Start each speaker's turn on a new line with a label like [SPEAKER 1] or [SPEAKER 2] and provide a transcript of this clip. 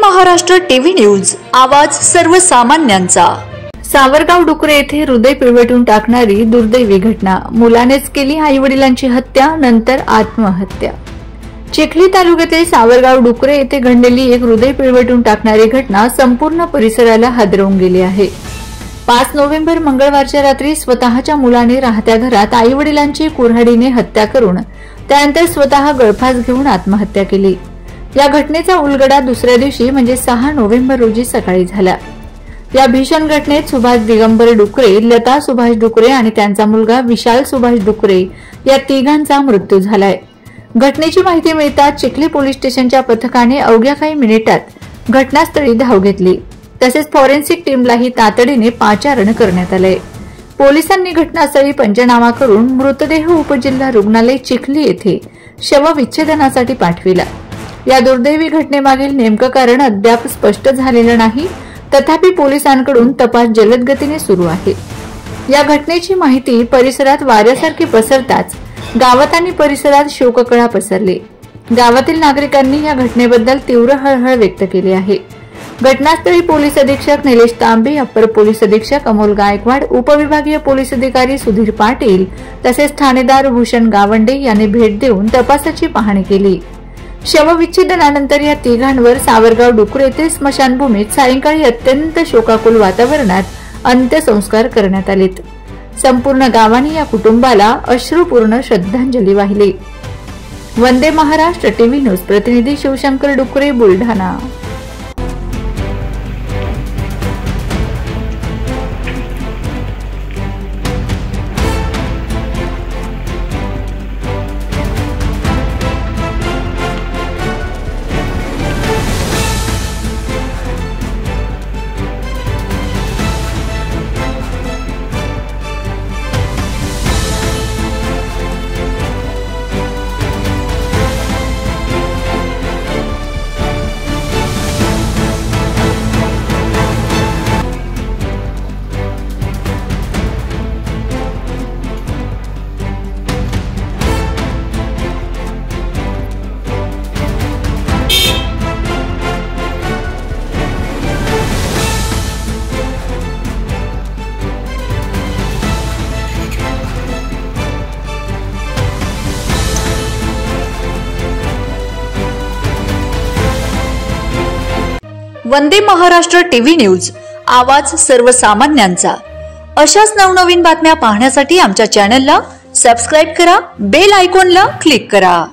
[SPEAKER 1] Maharashtra TV news, आवाज सर्वसामान्यांचा। सावरगाव डुकरे येथे हृदय पिळवटून टाकणारी दुर्दैवी घटना। मुलानेच केली आई-वडिलांची हत्या, नंतर आत्महत्या। चिखली तालुक्यातील सावरगाव डुकरे येथे घडलेली एक हृदय पिळवटून टाकणारी घटना संपूर्ण परिसराला हादरवून गेली आहे। 5 नोव्हेंबर मंगळवारच्या रात्री स्वतःच्या मुलाने राहत्या घरात आई-वडिलांची कुऱ्हाडीने हत्या करून त्यानंतर स्वतः गळफास घेऊन आत्महत्या केली। या घटनेचा उलगडा दुसऱ्या दिवशी म्हणजे 6 नोव्हेंबर रोजी सकाळी झाला। या भीषण घटनेत सुभाष दिगंबर डुकरे, लता सुभाष डुकरे आणि त्यांचा मुलगा विशाल सुभाष डुकरे या तिघांचा मृत्यू झालाय। घटनेची माहिती मिळताच चिखली पोलीस स्टेशनच्या पथकाने अवघ्या काही मिनिटात घटनास्थळी धाव घेतली। तसेच फॉरेन्सिक टीमलाही तातडीने पाचारण करण्यात आले। पोलिसांनी घटनास्थळी पंचनामा करून मृतदेह उपजिल्हा रुग्णालय चिखली येथे शवविच्छेदनासाठी पाठविला। या दुर्दैवी घटनेमागील नेमकं कारण अद्याप स्पष्ट झालेलं नाही, तथापि पोलिसांकडून तपास जलद गतीने सुरू आहे। या घटनेची माहिती परिसरात वाऱ्यासारखी पसरताच गावात आणि परिसरात शोककळा पसरली। गावातील नागरिकांनी या घटनेबद्दल तीव्र हळहळ व्यक्त केली आहे। घटनास्थळी पोलीस अधीक्षक निलेश तांबे, अप्पर पोलीस अधीक्षक अमोल गायकवाड, उपविभागीय पोलीस अधिकारी सुधीर पाटील तसेच ठाणेदार भूषण गावंडे यांनी भेट देऊन तपासाची पाहणी केली। शवविच्छेदनानंतर या तिघांवर सावरगाव डुकरे येथील स्मशानभूमीत सायंकाळी अत्यंत शोकाकुल वातावरणात अंत्यसंस्कार करण्यात आलेत। संपूर्ण गावाने या कुटुंबाला अश्रुपूर्ण श्रद्धांजली वाहिली। वंदे महाराष्ट्र टीव्ही न्यूज प्रतिनिधी शिवशंकर डुकरे, बुलढाणा। वंदे महाराष्ट्र टीव्ही न्यूज, आवाज सर्वसामान्यांचा। अशाच नवनवीन बातम्या पाहण्यासाठी आमच्या चॅनलला सबस्क्राइब करा, बेल आयकॉनला क्लिक करा।